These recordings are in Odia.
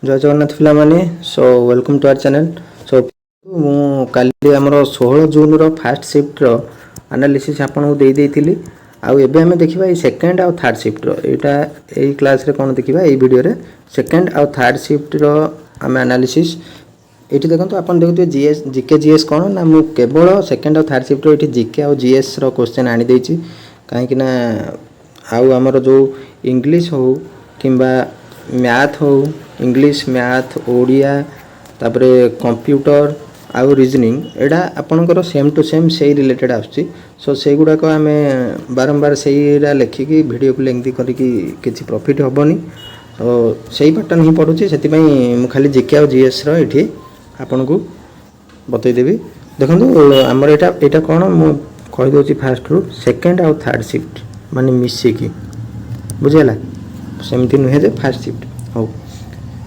जय जगन्नाथ पिला माने so welcome to our channel. So मु काली हमर 16 जून रो फर्स्ट शिफ्ट रो एनालिसिस आपन को दे देथिली। आउ एबे हमें देखिबा ए सेकंड आउ थर्ड शिफ्ट रो एटा ए क्लास रे कोन देखिबा ए वीडियो रे सेकंड आउ थर्ड शिफ्ट रो हम एनालिसिस। एठी देखंतु आपन देखुते जीएस जीके जीएस कोन ना मु केवल सेकंड आउ थर्ड शिफ्ट रो एठी जीके आउ जीएस रो क्वेश्चन आनी देछि काहे कि ना आउ हमर जो इंग्लिश हो किंबा मैथ हो इंग्लिश मैथ ओडिया तापरे कंप्यूटर आउ रीजनिंग एडा आपनकर सेम टू सेम से रिलेटेड आछि। सो से गुडा को हमें बारंबार सेरा लेखिकी वीडियो को लेंथी करिकी किछि प्रॉफिट होबनी। तो सेही पैटर्न ही पडुछि सेति पई मु खाली जीके आउ जीएस रो एठी आपन को बतै देबी। देखंतु हमर एटा कोन मु कहि दोछि फास्ट रू सेकंड आउ थर्ड शिफ्ट माने मिसी की बुझेला सेमती नुहे जे फर्स्ट शिफ्ट हो।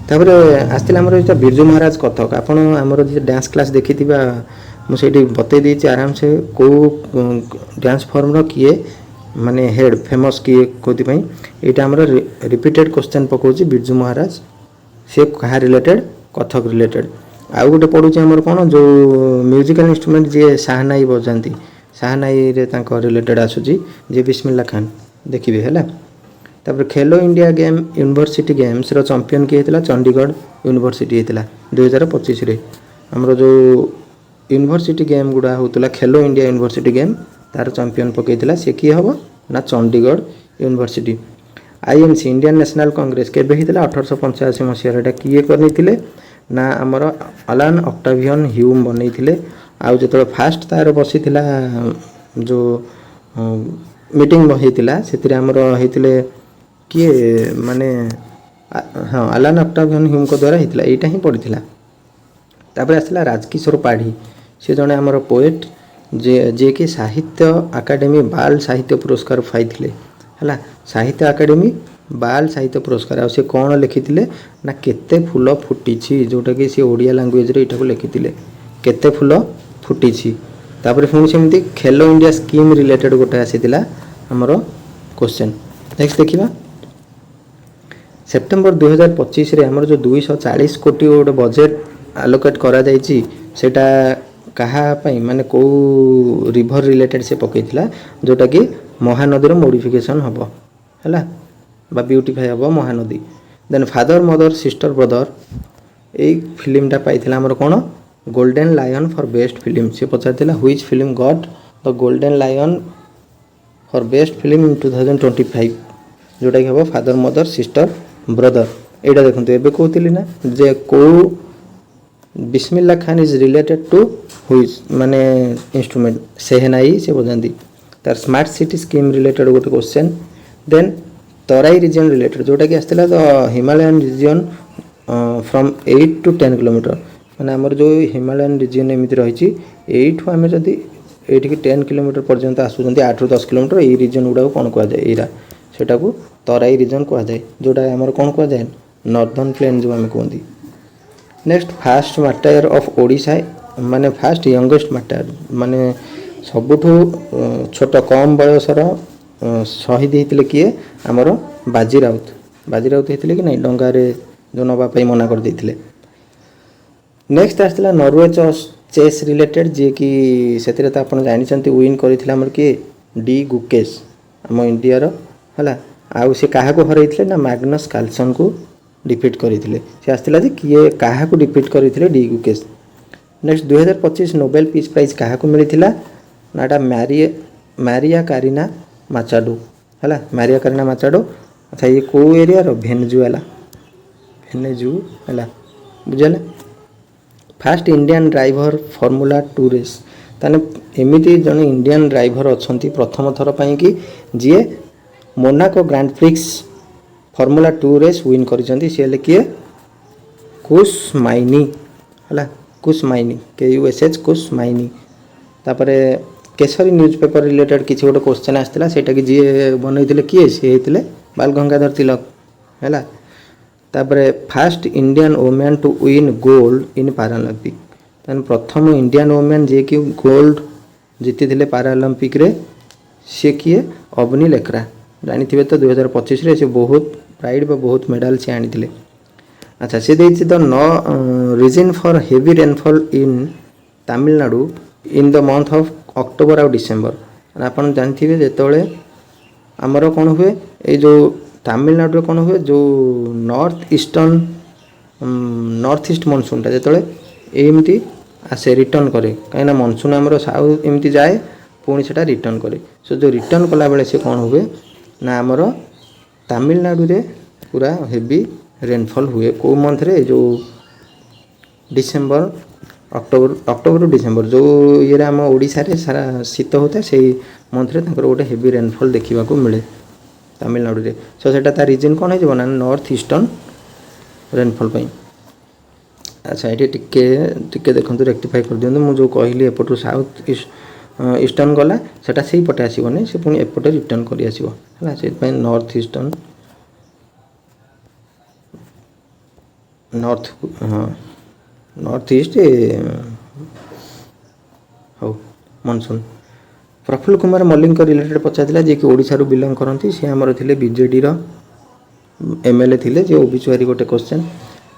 तापर आस्तिला हमर एटा बिरजू महाराज कथक आपण हमर जे डांस क्लास देखिथिबा मु सेठी बतै देछि आराम से को डांस फॉर्म रो किए माने हेड फेमस किए कोथि पई एटा हमर रिपीटेड क्वेश्चन पकोछि बिरजू महाराज से कहा रिलेटेड कथक रिलेटेड। आउ गोटे पडुछि हमर कोन जो म्यूजिकल इंस्ट्रूमेंट जे शाहनाई बजांती शाहनाई रे तांको रिलेटेड आसुछि जे बिस्मिल्लाह खान देखिबे हैला। तापर खेलो इंडिया गेम यूनिवर्सिटी गेम्स रो चैंपियन किए थिला चंडीगढ़ यूनिवर्सिटी हेतिला 2025 रे। हमरो जो यूनिवर्सिटी गेम गुडा होतला खेलो इंडिया यूनिवर्सिटी गेम तार चैंपियन पकेइथिला से की हबो ना Chandigarh university. INC Indian national Congress केबे हेतिला 1885 मसिया रेटा किए करनिथिले ना हमरो अलान ऑक्टावियन ह्यूम बनेइथिले। आउ जतो फास्ट तार बसिथिला जो मीटिंग हेतिला सेतिरे हमरो हेतिले किए माने हाँ अलान ऑक्टावियन ह्यूम को द्वारा हेतिला एटा ही पडिथिला। तापर आसला राजकिशोर पाढ़ी से जने हमर पोएट जे कि साहित्य अकादमी बाल साहित्य पुरस्कार पाइथिले हला। साहित्य अकादमी बाल साहित्य पुरस्कार आ से कोन लिखिथिले ना केते फूल फुटिछि जोटा कि से ओडिया लैंग्वेज रे एटा को लिखिथिले केते फूल फुटिछि। तापर पुनी सेमती खेलो इंडिया स्कीम रिलेटेड गोटे आसीथिला हमर क्वेश्चन। नेक्स्ट देखिबा सेप्टेम्बर 2025 रे हमर जो 240 कोटी गोटे बजेट एलोकेट करा जायछि सेटा कहा पई माने को रिवर रिलेटेड से पकेइथिला जोटा कि महानदी रो मॉडिफिकेशन हबो हैला बा ब्यूटीफाई हबो Mahanadi. Then father mother sister brother ए फिल्म टा पाइथिला हमर कोन Golden Lion for best film से पचारथिला which film got the Golden Lion for best film in 2025 जोटा कि हबो फादर मदर सिस्टर ब्रदर। एटा देखंतु एबे कहतिली ना जे को Bismillah Khan is related to which माने इंस्ट्रूमेंट सेहनाई से बजांदी तार स्मार्ट सिटी स्कीम रिलेटेड गोटे question. Then Terai region related जोटा कि आस्तिला the Himalayan region from 8 to 10 kilometre माने हमर जो हिमालयन रीजन एमिति रहिछि 8 हमें जदी 8 की 10 किलोमीटर पर्यंत आसुजंती 8 ରୁ 10 किलोमीटर ए रीजन गुडा कोन को जाय एरा सेटा को तराई रीजन को जाय जोटा हमर कोन को जाय नॉर्दर्न प्लेन जो हम कोंदी। नेक्स्ट फास्ट मार्टायर ऑफ ओडिशा माने फास्ट यंगेस्ट मार्टायर माने सबुठो छोट कम बयसर शहीद हेतिले किए हमर बाजी राउत हेतिले कि नै डंगा रे जो नबा पई मना कर देथिले। नेक्स्ट आस्तिला नॉर्वे चेस रिलेटेड जे कि सेतिरे त आपण जानि चंती विन करिथिला हमर के डी गुकेश हम इंडिया रो हला। आउ से काहा को हरैथिले ना मैग्नस कार्लसन को डिफीट करिथिले से आस्तिला जे किए काहा को डिफीट करिथिले D Gukesh. Next 2025 Nobel peace prize काहा को मिलिथिला नाटा मारिया कारिना माचाडो हला मारिया कारिना माचाडो। अच्छा ये को एरिया रो वेनेजुएला बुझला। First Indian driver formula 2 race ताने एमिति जने इंडियन ड्राइवर अछंती प्रथम थर पई कि जे Monaco Grand Prix formula 2 race win करिसंती से किए कुश माइनी हला कुश माइनी KUSH कुश माइनी। तापरे केसरी न्यूज़पेपर रिलेटेड किछि गोटे क्वेश्चन आस्तिला सेटा कि जे बनैथिले किए से हेतिले बाल गंगाधर तिलक हैला। तापरे first Indian women to win gold in Paralympic तन प्रथम इंडियन वुमेन जे कि गोल्ड जीतिथिले पैरालंपिक रे से किए अवनी लेकरा जानिथिबे तो 2025 रे से बहुत प्राइड बा बहुत मेडल से आनिथिले। ଆଚ୍ଛା ସେ ଦେଇଛି the reason for heavy rainfall in Tamil Nadu in the month of October ଆଉ ଡିସେମ୍ବର। ଆପଣ ଜାଣିଥିବେ ଯେତେବେଳେ ଆମର କ'ଣ ହୁଏ ଏଇ ଯେଉଁ ତାମିଲନାଡ଼ୁରେ କ'ଣ ହୁଏ ଯେଉଁ ନର୍ଥ ଇଷ୍ଟ ମନସୁନ୍ଟା ଯେତେବେଳେ ଏମିତି ଆସେ ରିଟର୍ନ କରେ କାହିଁକିନା ମନସୁନ୍ ଆମର ସାଉଥ ଏମିତି ଯାଏ ପୁଣି ସେଇଟା ରିଟର୍ନ କରେ। ସୋ ଯେଉଁ ରିଟର୍ନ କଲାବେଳେ ସେ କ'ଣ ହୁଏ ନା ଆମର ତାମିଲନାଡ଼ୁରେ ପୁରା ହେଭି ରେନଫଲ୍ ହୁଏ କେଉଁ ମନ୍ଥରେ ଯେଉଁ ଡିସେମ୍ବର ଅକ୍ଟୋବରରୁ ଡିସେମ୍ବର ଯେଉଁ ଇଏରେ ଆମ ଓଡ଼ିଶାରେ ସାରା ଶୀତ ହେଉଥାଏ ସେଇ ମନ୍ଥରେ ତାଙ୍କର ଗୋଟେ ହେଭି ରେନଫଲ୍ ଦେଖିବାକୁ ମିଳେ ତାମିଲନାଡ଼ୁରେ। ସୋ ସେଇଟା ତା ରିଜନ୍ କ'ଣ ହେଇଯିବ ନା ନର୍ଥ ଇଷ୍ଟର୍ଣ୍ଣ ରେନଫଲ୍ ପାଇଁ। ଆଚ୍ଛା ଏଠି ଟିକେ ଦେଖନ୍ତୁ ରେକ୍ଟିଫାଇ କରିଦିଅନ୍ତୁ ମୁଁ ଯେଉଁ କହିଲି ଏପଟୁ ସାଉଥ ଇଷ୍ଟର୍ଣ୍ଣ ଗଲା ସେଇଟା ସେଇପଟେ ଆସିବନି ସେ ପୁଣି ଏପଟେ ରିଟର୍ନ କରି ଆସିବ ହେଲା ସେଥିପାଇଁ ନର୍ଥ ଇଷ୍ଟର୍ଣ୍ଣ ନର୍ଥ ଇଷ୍ଟ ହଉ ମନସୁନ୍। ପ୍ରଫୁଲ୍ଲ କୁମାର ମଲ୍ଲିକଙ୍କ ରିଲେଟେଡ଼ ପଚାରିଥିଲା ଯିଏକି ଓଡ଼ିଶାରୁ ବିଲଙ୍ଗ କରନ୍ତି ସେ ଆମର ଥିଲେ ବିଜେଡ଼ିର MLA ଥିଲେ ଯେ ଓବିଚୁଆରୀ ଗୋଟେ କ୍ୱେଶ୍ଚନ୍।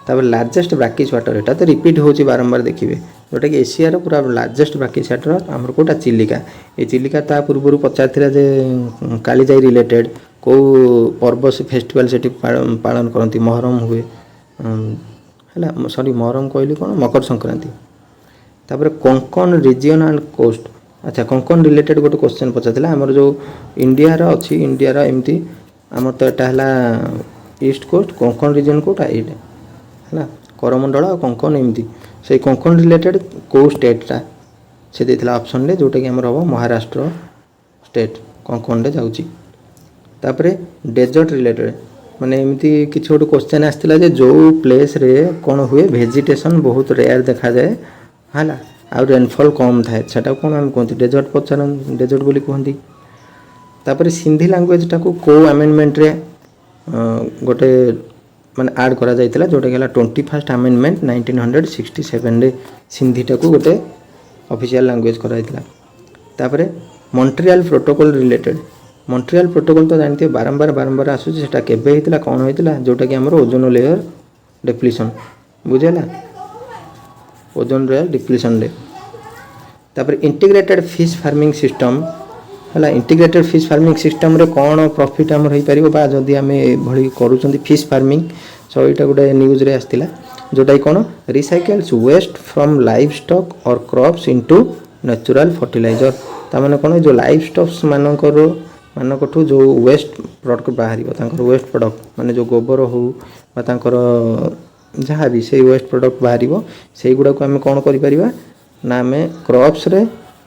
ତାପରେ ଲାର୍ଜେଷ୍ଟ ବ୍ରାକିସ୍ ୱାଟର ଏଟା ତ ରିପିଟ୍ ହେଉଛି ବାରମ୍ବାର ଦେଖିବେ ଯେଉଁଟାକି ଏସିଆର ପୁରା ଲାର୍ଜେଷ୍ଟ ବ୍ରାକିସ୍ ୱାଟର ଆମର କେଉଁଟା ଚିଲିକା। ଏ ଚିଲିକା ତା ପୂର୍ବରୁ ପଚାରିଥିଲା ଯେ କାଳିଜାଇ ରିଲେଟେଡ଼ କେଉଁ ପର୍ବ ସେ ଫେଷ୍ଟିଭାଲ୍ ସେଠି ପାଳନ କରନ୍ତି ମହରମ ହୁଏ ହେଲା ସରି ମହରମ କହିଲି କ'ଣ ମକର ସଂକ୍ରାନ୍ତି। ତାପରେ କୋଙ୍କଣ ରିଜିଅନ୍ ଆଣ୍ଡ କୋଷ୍ଟ ଆଚ୍ଛା କୋଙ୍କଣ ରିଲେଟେଡ଼ ଗୋଟେ କ୍ୱେଶ୍ଚନ୍ ପଚାରିଥିଲା ଆମର ଯେଉଁ ଇଣ୍ଡିଆର ଅଛି ଇଣ୍ଡିଆର ଏମିତି ଆମର ତ ଏଟା ହେଲା ଇଷ୍ଟ କୋଷ୍ଟ କୋଙ୍କଣ ରିଜିଅନ୍ କେଉଁଟା ଏଇଟା ହେଲା କରମଣ୍ଡଳ ଆଉ କୋଙ୍କଣ ଏମିତି ସେଇ କୋଙ୍କଣ ରିଲେଟେଡ଼ କେଉଁ ଷ୍ଟେଟ୍ଟା ସେ ଦେଇଥିଲା ଅପସନ୍ରେ ଯେଉଁଟାକି ଆମର ହେବ ମହାରାଷ୍ଟ୍ର ଷ୍ଟେଟ୍ କୋଙ୍କଣରେ ଯାଉଛି। ତାପରେ ଡେଜର୍ଟ ରିଲେଟେଡ଼ ମାନେ ଏମିତି କିଛି ଗୋଟେ କ୍ୱେଶ୍ଚନ୍ ଆସିଥିଲା ଯେ ଯେଉଁ ପ୍ଲେସ୍ରେ କ'ଣ ହୁଏ ଭେଜିଟେସନ୍ ବହୁତ ରେୟାର ଦେଖାଯାଏ ହେଲା ଆଉ ରେନଫଲ୍ କମ୍ ଥାଏ ସେଟାକୁ କ'ଣ ଆମେ କୁହନ୍ତି ଡେଜର୍ଟ ବୋଲି କୁହନ୍ତି। ତାପରେ ସିନ୍ଧି ଲାଙ୍ଗୁଏଜଟାକୁ କେଉଁ ଆମେଣ୍ଡମେଣ୍ଟରେ ଗୋଟେ ମାନେ ଆଡ଼୍ କରାଯାଇଥିଲା ଯେଉଁଟାକି ହେଲା 21st ଆମେଣ୍ଡମେଣ୍ଟ 1967ରେ ସିନ୍ଧିଟାକୁ ଗୋଟେ ଅଫିସିଆଲ୍ ଲାଙ୍ଗୁଏଜ୍ କରାଯାଇଥିଲା। ତାପରେ ମଣ୍ଟ୍ରିଆଲ ପ୍ରୋଟୋକଲ୍ ରିଲେଟେଡ଼ ମଣ୍ଟ୍ରିଆଲ ପ୍ରୋଟୋକଲ୍ ତ ଜାଣିଥିବେ ବାରମ୍ବାର ଆସୁଛି ସେଟା କେବେ ହେଇଥିଲା କ'ଣ ହେଇଥିଲା ଯେଉଁଟାକି ଆମର ଓଜୋନ ଲେୟର ଡିପ୍ଲିସନ୍ ବୁଝିହେଲା ଓଜୋନ ଲେୟର ଡିପ୍ଲିସନ୍ରେ। ତାପରେ ଇଣ୍ଟିଗ୍ରେଟେଡ୍ ଫିସ୍ ଫାର୍ମିଂ ସିଷ୍ଟମ୍ ହେଲା ଇଣ୍ଟିଗ୍ରେଟେଡ୍ ଫିସ୍ ଫାର୍ମିଂ ସିଷ୍ଟମ୍ରେ କ'ଣ ପ୍ରଫିଟ୍ ଆମର ହେଇପାରିବ ବା ଯଦି ଆମେ ଏଭଳି କରୁଛନ୍ତି ଫିସ୍ ଫାର୍ମିଂ ସୋ ଏଇଟା ଗୋଟେ ନ୍ୟୁଜ୍ରେ ଆସିଥିଲା ଯେଉଁଟାକି କ'ଣ recycles waste from livestock or crops into natural fertiliser ତାମାନେ କ'ଣ ଯେଉଁ ଲାଇଭ୍ ଷ୍ଟକ୍ସ ମାନଙ୍କଠୁ ଯେଉଁ ୱେଷ୍ଟ ପ୍ରଡ଼କ୍ଟ ବାହାରିବ ତାଙ୍କର ୱେଷ୍ଟ ପ୍ରଡ଼କ୍ଟ ମାନେ ଯେଉଁ ଗୋବର ହେଉ ବା ତାଙ୍କର ଯାହା ବି ସେଇ ୱେଷ୍ଟ ପ୍ରଡ଼କ୍ଟ ବାହାରିବ ସେଇଗୁଡ଼ାକୁ ଆମେ କ'ଣ କରିପାରିବା ନା ଆମେ କ୍ରପ୍ସରେ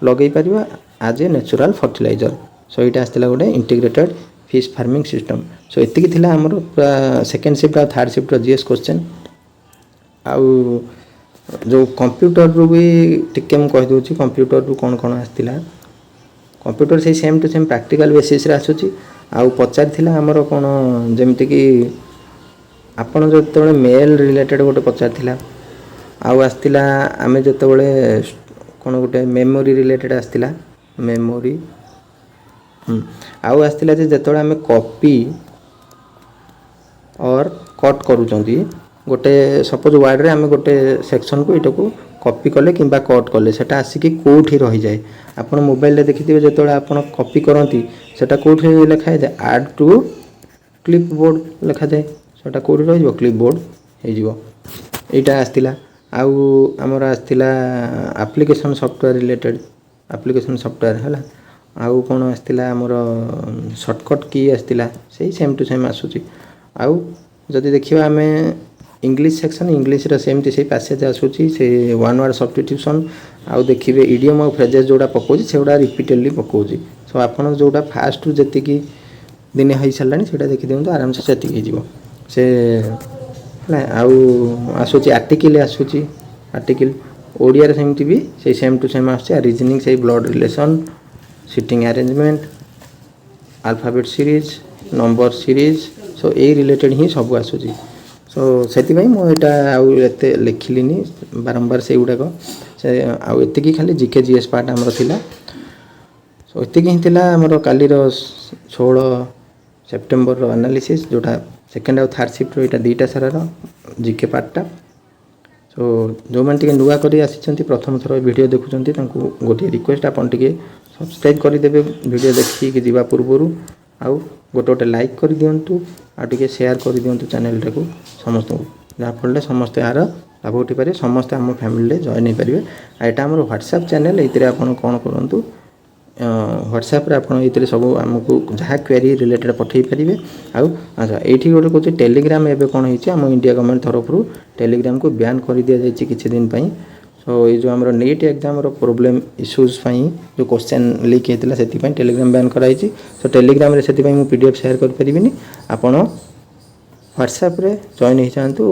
ଲଗେଇ ପାରିବା as a natural fertiliser. So ଏଇଟା ଆସିଥିଲା ଗୋଟେ integrated fish farming system. So ଏତିକି ଥିଲା ଆମର ପୁରା ସେକେଣ୍ଡ ସିଫ୍ଟ ଆଉ ଥାର୍ଡ଼ ସିଫ୍ଟର ଜିଏସ୍ କ୍ୱେଶ୍ଚନ୍। ଆଉ ଯେଉଁ କମ୍ପ୍ୟୁଟରରୁ ବି ଟିକେ ମୁଁ କହିଦେଉଛି କମ୍ପ୍ୟୁଟରରୁ କ'ଣ ଆସିଥିଲା କମ୍ପ୍ୟୁଟର ସେଇ ସେମ୍ ଟୁ ସେମ୍ ପ୍ରାକ୍ଟିକାଲ୍ ବେସିସ୍ରେ ଆସୁଛି ଆଉ ପଚାରିଥିଲା ଆମର କ'ଣ ଯେମିତିକି ଆପଣ ଯେତେବେଳେ ମେଲ୍ ରିଲେଟେଡ଼୍ ଗୋଟେ ପଚାରିଥିଲା ଆଉ ଆସିଥିଲା ଆମେ ଯେତେବେଳେ କ'ଣ ଗୋଟେ ମେମୋରି ରିଲେଟେଡ଼୍ ଆସିଥିଲା ମେମୋରି ଆଉ ଆସିଥିଲା ଯେ ଯେତେବେଳେ ଆମେ କପି ଅର୍ କଟ୍ କରୁଛନ୍ତି ଗୋଟେ ସପୋଜ୍ ୱାର୍ଡ଼ରେ ଆମେ ଗୋଟେ ସେକ୍ସନ୍କୁ ଏଇଟାକୁ କପି କଲେ କିମ୍ବା କଟ୍ କଲେ ସେଟା ଆସିକି କେଉଁଠି ରହିଯାଏ ଆପଣ ମୋବାଇଲରେ ଦେଖିଥିବେ ଯେତେବେଳେ ଆପଣ କପି କରନ୍ତି ସେଟା କେଉଁଠି ଲେଖାଯାଏ ଆଡ଼୍ ଟୁ କ୍ଲିପ୍ ବୋର୍ଡ଼ ଲେଖାଯାଏ ସେଟା କେଉଁଠି ରହିଯିବ କ୍ଲିପ୍ ବୋର୍ଡ଼ ହେଇଯିବ ଏଇଟା ଆସିଥିଲା। ଆଉ ଆମର ଆସିଥିଲା application software related application software ହେଲା ଆଉ କ'ଣ ଆସିଥିଲା ଆମର ସର୍ଟକଟ୍ କି ଆସିଥିଲା ସେଇ ସେମ୍ ଟୁ ସେମ୍ ଆସୁଛି। ଆଉ ଯଦି ଦେଖିବା ଆମେ ଇଂଲିଶ ସେକ୍ସନ୍ ଇଂଲିଶର ସେମିତି ସେଇ ପ୍ୟାସେଜ୍ ଆସୁଛି ସେ ୱାନ୍ ୱାର୍ଡ଼ ସବଷ୍ଟିଟ୍ୟୁସନ୍ ଆଉ ଦେଖିବେ ଇଡ଼ିୟମ୍ ଆଉ ଫ୍ରେଜେସ୍ ଯେଉଁଟା ପକାଉଛି ସେଗୁଡ଼ା ରିପିଟେଡ଼ଲି ପକାଉଛି। ସୋ ଆପଣ ଯେଉଁଟା ଫାଷ୍ଟରୁ ଯେତିକି ଦିନେ ହେଇସାରିଲାଣି ସେଇଟା ଦେଖିଦିଅନ୍ତୁ ଆରାମସେ ସେତିକି ହେଇଯିବ ସେ ହେଲା। ଆଉ ଆସୁଛି ଆର୍ଟିକିଲ୍ ଆସୁଛି ଆର୍ଟିକିଲ୍ ଓଡ଼ିଆରେ ସେମିତି ବି ସେଇ ସେମ୍ ଟୁ ସେମ୍ ଆସୁଛି ଆଉ ରିଜନିଂ ସେଇ blood relation sitting arrangement alphabet series number series so ଏଇ ରିଲେଟେଡ଼୍ ହିଁ ସବୁ ଆସୁଛି। ସୋ ସେଥିପାଇଁ ମୁଁ ଏଇଟା ଆଉ ଏତେ ଲେଖିଲିନି ବାରମ୍ବାର ସେଇଗୁଡ଼ାକ ସେ ଆଉ ଏତିକି ଖାଲି ଜିକେ ଜିଏସ୍ ପାର୍ଟ ଆମର ଥିଲା। ସୋ ଏତିକି ହିଁ ଥିଲା ଆମର କାଲିର 16 ସେପ୍ଟେମ୍ବରର ଆନାଲିସିସ୍ ଯେଉଁଟା ସେକେଣ୍ଡ ଆଉ ଥାର୍ଡ଼ ସିଫ୍ଟର ଏଇଟା ଦୁଇଟା ସାରାର ଜିକେ ପାର୍ଟଟା। ସୋ ଯେଉଁମାନେ ଟିକେ ନୂଆ କରି ଆସିଛନ୍ତି ପ୍ରଥମ ଥର ଭିଡ଼ିଓ ଦେଖୁଛନ୍ତି ତାଙ୍କୁ ଗୋଟିଏ ରିକ୍ୱେଷ୍ଟ, ଆପଣ ଟିକେ ସବସ୍କ୍ରାଇବ୍ କରିଦେବେ ଭିଡ଼ିଓ ଦେଖିକି ଯିବା ପୂର୍ବରୁ, ଆଉ ଗୋଟେ ଲାଇକ୍ କରିଦିଅନ୍ତୁ, ଆଉ ଟିକେ ସେୟାର କରିଦିଅନ୍ତୁ ଚ୍ୟାନେଲଟାକୁ ସମସ୍ତଙ୍କୁ, ଯାହାଫଳରେ ସମସ୍ତେ ଏହାର ଲାଭ ଉଠିପାରିବେ, ସମସ୍ତେ ଆମ ଫ୍ୟାମିଲିରେ ଜଏନ୍ ହେଇପାରିବେ। ଆଉ ଏଇଟା ଆମର ହ୍ୱାଟ୍ସଆପ୍ ଚ୍ୟାନେଲ୍, ଏଇଥିରେ ଆପଣ କ'ଣ କରନ୍ତୁ ହ୍ୱାଟ୍ସଆପ୍ରେ ଆପଣ ଏଇଥିରେ ସବୁ ଆମକୁ ଯାହା କ୍ୱେରି ରିଲେଟେଡ଼୍ ପଠାଇ ପାରିବେ। ଆଉ ଆଚ୍ଛା ଏଇଠି ଗୋଟେ କହୁଛି ଟେଲିଗ୍ରାମ ଏବେ କ'ଣ ହେଇଛି, ଆମ ଇଣ୍ଡିଆ ଗଭର୍ଣ୍ଣମେଣ୍ଟ ତରଫରୁ ଟେଲିଗ୍ରାମକୁ ବ୍ୟାନ୍ କରିଦିଆଯାଇଛି କିଛି ଦିନ ପାଇଁ। ସୋ ଏଇ ଯେଉଁ ଆମର ନିଟ୍ ଏକ୍ଜାମର ପ୍ରୋବ୍ଲେମ୍ ଇସ୍ୟୁଜ୍ ପାଇଁ ଯେଉଁ କୋଶ୍ଚେନ୍ ଲିକ୍ ହେଇଥିଲା ସେଥିପାଇଁ ଟେଲିଗ୍ରାମ ବ୍ୟାନ୍ କରାଯାଇଛି। ସୋ ଟେଲିଗ୍ରାମରେ ସେଥିପାଇଁ ମୁଁ PDF ସେୟାର କରିପାରିବିନି, ଆପଣ ହ୍ୱାଟ୍ସଆପ୍ରେ ଜଏନ୍ ହେଇଯାଆନ୍ତୁ,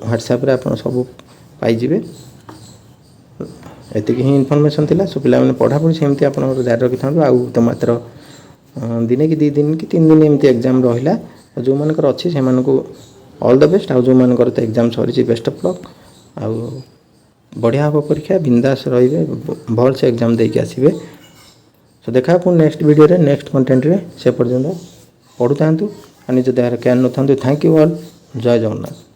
ହ୍ୱାଟ୍ସଆପ୍ରେ ଆପଣ ସବୁ ପାଇଯିବେ। ଏତିକି ହିଁ ଇନଫର୍ମେସନ୍ ଥିଲା। ସୋ ପିଲାମାନେ ପଢ଼ାପଢ଼ି ସେମିତି ଆପଣଙ୍କର ଜାରି ରଖିଥାନ୍ତୁ। ଆଉ ତ ମାତ୍ର ଦିନେ କି 2 ଦିନ କି 3 ଦିନ ଏମିତି ଏକ୍ଜାମ ରହିଲା, ଯେଉଁମାନଙ୍କର ଅଛି ସେମାନଙ୍କୁ ଅଲ୍ ଦ ବେଷ୍ଟ, ଆଉ ଯେଉଁମାନଙ୍କର ତ ଏକ୍ଜାମ ସରିଛି ବେଷ୍ଟ ଅଫ୍ ଲକ୍। ଆଉ ବଢ଼ିଆ ହେବ ପରୀକ୍ଷା, ବିନ୍ଦାସ ରହିବେ, ଭଲସେ ଏକ୍ଜାମ ଦେଇକି ଆସିବେ। ସୋ ଦେଖା ପୁଣି ନେକ୍ସଟ ଭିଡ଼ିଓରେ ନେକ୍ସଟ କଣ୍ଟେଣ୍ଟରେ, ସେ ପର୍ଯ୍ୟନ୍ତ ପଢ଼ୁଥାନ୍ତୁ ଆଉ ନିଜ ଦେହରେ କେୟାର ନେଉଥାନ୍ତୁ। ଥ୍ୟାଙ୍କ ୟୁ ଅଲ୍, ଜୟ ଜଗନ୍ନାଥ।